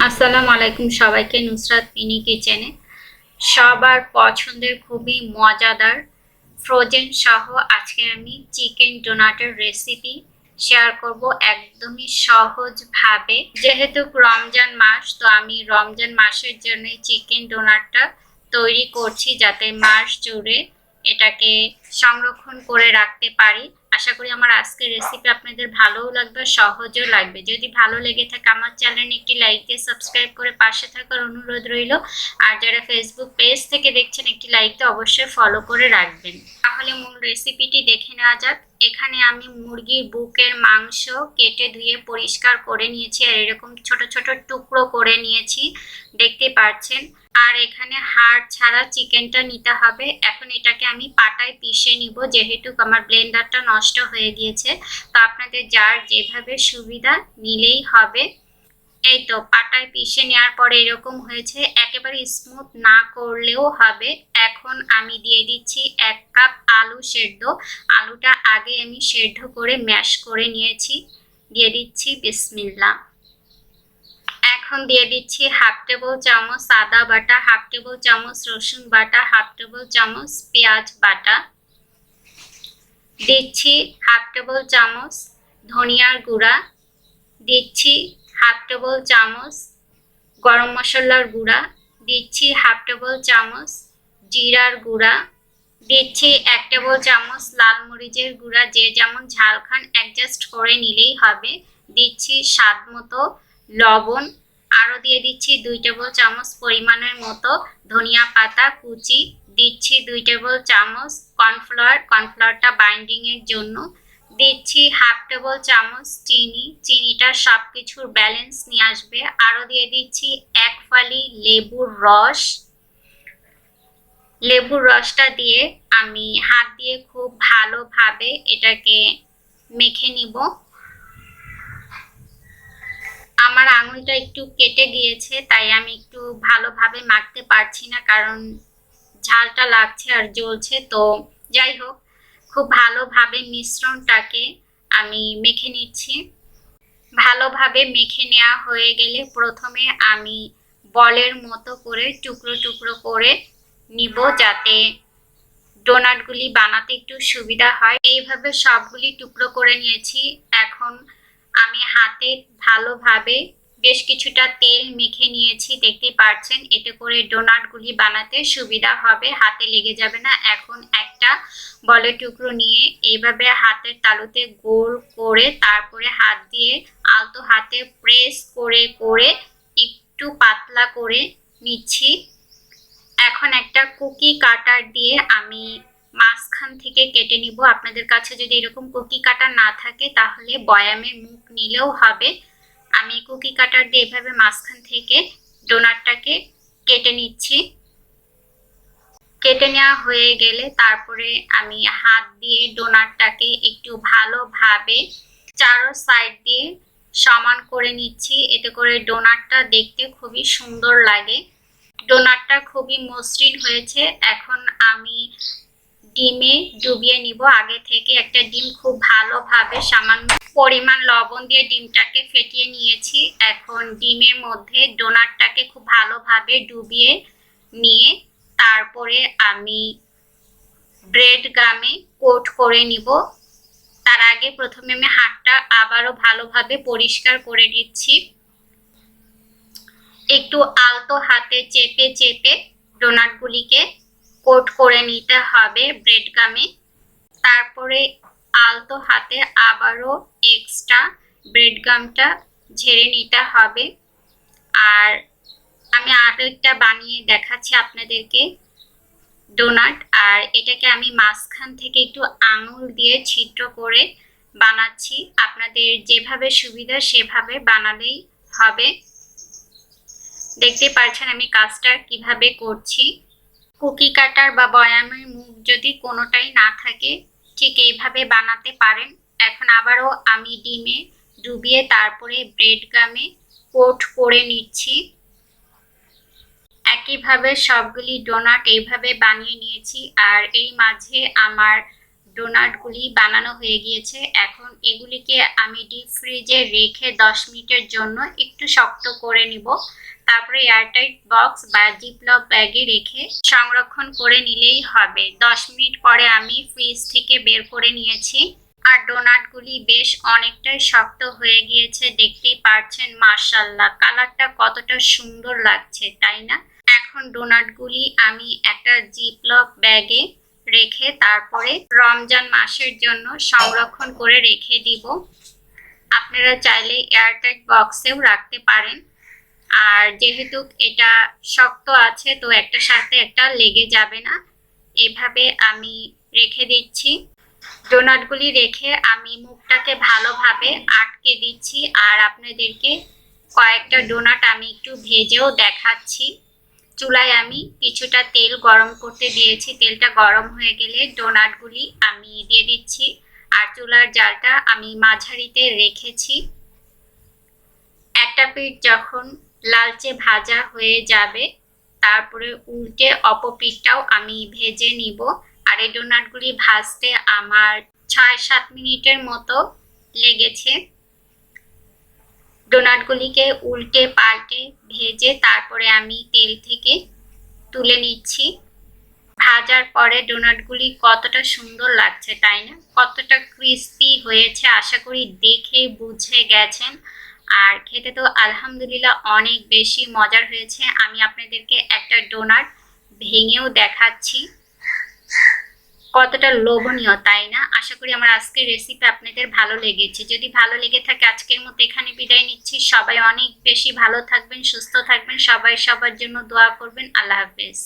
আসসালামু আলাইকুম সবাইকে নুসরাত মিনি কিচেনে সবার পছন্দের খুবই মজাদার ফ্রোজেন সহ আজকে আমি চিকেন ডোনাটের রেসিপি শেয়ার করব একদমই সহজভাবে। যেহেতু রমজান মাস, তো আমি রমজান মাসের জন্য চিকেন ডোনাটটা তৈরি করছি যাতে মাস জুড়ে এটাকে সংরক্ষণ করে রাখতে পারি। আশা করি আমার আজকের রেসিপি আপনাদের ভালোও লাগবে, সহজও লাগবে। যদি ভালো লেগে থাকে আমার চ্যানেলে একটি লাইক দিয়ে সাবস্ক্রাইব করে পাশে থাকার অনুরোধ রইল। আর যারা ফেসবুক পেজ থেকে দেখছেন একটি লাইক দিয়ে অবশ্যই ফলো করে রাখবেন। তাহলে মূল রেসিপিটি দেখে নেওয়া যাক। এখানে আমি মুরগির বুকের মাংস কেটে ধুয়ে পরিষ্কার করে নিয়েছি আর এরকম ছোট ছোট টুকরো করে নিয়েছি, দেখতে পাচ্ছেন। আর এখানে হাড় ছাড়া চিকেনটা নিতে হবে। এখন এটাকে আমি পাটায় পিষে নিব, যেহেতু আমার ব্লেন্ডারটা নষ্ট হয়ে গিয়েছে। তো আপনাদের যার যেভাবে সুবিধা নিলেই হবে। এই তো পাটায় পিষে নেওয়ার পরে এরকম হয়েছে, একেবারে স্মুথ না করলেও হবে। এখন আমি দিয়ে দিচ্ছি 1 কাপ আলু সেদ্ধ। আলুটা আগে আমি সেদ্ধ করে ম্যাশ করে নিয়েছি। দিয়ে দিচ্ছি বিসমিল্লাহ। এখন দিয়ে দিচ্ছি 1/2 টেবিল চামচ আদা বাটা, 1/2 টেবিল চামচ রসুন বাটা, 1/2 টেবিল চামচ পেঁয়াজ বাটা। দিচ্ছি 1/2 টেবিল চামচ ধনিয়ার গুঁড়া। দিচ্ছি 1/2 টেবিল চামচ গরম মশলার গুঁড়া। দিচ্ছি 1/2 টেবিল চামচ জিরার গুঁড়া। দিচ্ছি 1 টেবিল চামচ লাল মরিচের গুঁড়া, যে যেমন ঝাল খান অ্যাডজাস্ট করে নিলেই হবে। দিচ্ছি স্বাদ মতো লবণ। আরও দিয়ে দিচ্ছি 2 টেবিল চামচ পরিমাণের মতো ধনিয়া পাতা কুচি। দিচ্ছি 2 টেবিল চামচ কর্নফ্লাওয়ার, কর্নফ্লাওয়ারটা বাইন্ডিংয়ের জন্য। দিচ্ছি 1/2 টেবিল চামচ চিনি, চিনিটা সব কিছুর ব্যালেন্স নিয়ে আসবে। আরও দিয়ে দিচ্ছি 1 ফালি লেবুর রস। লেবুর রসটা দিয়ে আমি হাত দিয়ে খুব ভালোভাবে এটাকে মেখে নিব। আমার আঙুলটা একটু কেটে গিয়েছে, তাই আমি একটু ভালোভাবে মাখতে পারছি না, কারণ ঝালটা লাগছে আর জ্বলছে। তো যাই হোক, খুব ভালোভাবে মিশ্রণটাকে আমি মেখে নিচ্ছি। ভালোভাবে মেখে নেওয়া হয়ে গেলে প্রথমে আমি বলের মতো করে টুকরো টুকরো করে নিব, যাতে ডোনাটগুলি বানাতে একটু সুবিধা হয়। এইভাবে সবগুলি টুকরো করে নিয়েছি। এখন আমি হাতে ভালোভাবে বেশ কিছুটা তেল মেখে নিয়েছি, দেখতে পাচ্ছেন। এতে করে ডোনাটগুলি বানাতে সুবিধা হবে, হাতে লেগে যাবে না। এখন একটা বলের টুকরো নিয়ে এইভাবে হাতের তালুতে গোল করে তারপরে হাত দিয়ে আলতো হাতে প্রেস করে করে একটু পাতলা করে নিচ্ছি। এখন একটা কুকি কাটার দিয়ে আমি মাঝখান থেকে কেটে নিব। আপনাদের কাছে যদি এরকম কুকি কাটার না থাকে তাহলে বয়ামের মুখ নিলেও হবে। আমি কুকি কাটার দিয়ে এভাবে মাঝখান থেকে ডোনাটটাকে কেটে নিচ্ছি। কেটে নেওয়া হয়ে গেলে তারপরে আমি হাত দিয়ে ডোনাটটাকে একটু ভালোভাবে চারো সাইড দিয়ে সমান করে নিচ্ছি। এতে করে ডোনাটটা দেখতে খুবই সুন্দর লাগে। ডোনাটটা খুবই মসৃণ হয়েছে। এখন আমি ডিমে ডুবিয়ে নিব। আগে থেকে একটা ডিম খুব ভালোভাবে সামান্য পরিমাণ লবণ দিয়ে ডিমটাকে ফেটিয়ে নিয়েছি। এখন ডিমের মধ্যে ডোনাটটাকে খুব ভালোভাবে ডুবিয়ে নিয়ে তারপরে আমি ব্রেড গামে কোট করে নিব। তার আগে প্রথমে আমি হাতটা আবারও ভালোভাবে পরিষ্কার করে দিচ্ছি। একটু আলতো হাতে চেপে চেপে ডোনাটগুলিকে কোট করে নিতে হবে ব্রেড গামে। তারপরে আলতো হাতে আবারও এক্সট্রা ব্রেড গামটা ঝেড়ে নিতে হবে। আর আমি আরেকটা বানিয়ে দেখাচ্ছি আপনাদেরকে ডোনাট। আর এটাকে আমি মাঝখান থেকে একটু আঙুল দিয়ে ছিদ্র করে বানাচ্ছি। আপনাদের যেভাবে সুবিধা সেভাবে বানালেই হবে। দেখতে পাচ্ছেন আমি কাজটা কিভাবে করছি। কুকি কাটার বা বয়ামের মুখ যদি কোনোটাই না থাকে, ঠিক এইভাবে বানাতে পারেন। এখন আবারও আমি ডিমে ডুবিয়ে তারপরে ব্রেড গামে কোট করে নিচ্ছি। একইভাবে সবগুলি ডোনাট এইভাবে বানিয়ে নিয়েছি। আর এই মাঝে আমার ডোনাটগুলি বানানো হয়ে গিয়েছে। এখন এগুলিকে আমি ডিপ ফ্রিজে রেখে 10 মিনিটের জন্য একটু শক্ত করে নিব। তারপরে এয়ারটাইট বক্স বা জিপলক ব্যাগে রেখে সংরক্ষণ করে নিলেই হবে। 10 মিনিট পরে আমি ফ্রিজ থেকে বের করে নিয়েছি। আর ডোনাটগুলি বেশ অনেকটাই শক্ত হয়ে গিয়েছে, দেখতেই পাচ্ছেন। মাশাআল্লাহ, কালারটা কতটা সুন্দর লাগছে, তাই না? এখন ডোনাটগুলি আমি একটা জিপলক ব্যাগে রেখে তারপরে রমজান মাসের জন্য সংরক্ষণ করে রেখে দিব। আপনারা চাইলে এয়ারটাইট বক্সেও রাখতে পারেন। আর যেহেতু এটা শক্ত আছে, তো একটার সাথে একটা লেগে যাবে না। এভাবে আমি রেখে দিচ্ছি। ডোনাটগুলি রেখে আমি মুখটাকে ভালোভাবে আটকে দিচ্ছি। আর আপনাদেরকে কয়েকটা ডোনাট আমি একটু ভেজেও দেখাচ্ছি। চুলায় আমি কিছুটা তেল গরম করতে দিয়েছি। তেলটা গরম হয়ে গেলে ডোনাটগুলি আমি দিয়ে দিচ্ছি। আর চুলার জালটা আমি মাঝারিতে রেখেছি। একটা পিঠ যখন লালচে ভাজা হয়ে যাবে, তারপরে উল্টে অপর পিঠটাও আমি ভেজে নিব। আর এই ডোনাটগুলি ভাজতে আমার 6-7 মিনিটের মতো লেগেছে। ডোনাটগুলিকে উল্টে পাল্টে ভেজে তারপরে আমি তেল থেকে তুলে নিচ্ছি। ভাজার পরে ডোনাটগুলি কতটা সুন্দর লাগছে, তাই না? কতটা ক্রিস্পি হয়েছে আশা করি দেখে বুঝে গেছেন। আর খেতে তো আলহামদুলিল্লাহ অনেক বেশি মজার হয়েছে। আমি আপনাদেরকে একটা ডোনাট ভেঙেও দেখাচ্ছি, কতটা লোভনীয়, তাই না? আশা করি আমার আজকের রেসিপি আপনাদের ভালো লেগেছে। যদি ভালো লেগে থাকে আজকের মতো এখানে বিদায় নিচ্ছি। সবাই অনেক বেশি ভালো থাকবেন, সুস্থ থাকবেন। সবাই সবার জন্য দোয়া করবেন। আল্লাহ হাফেজ।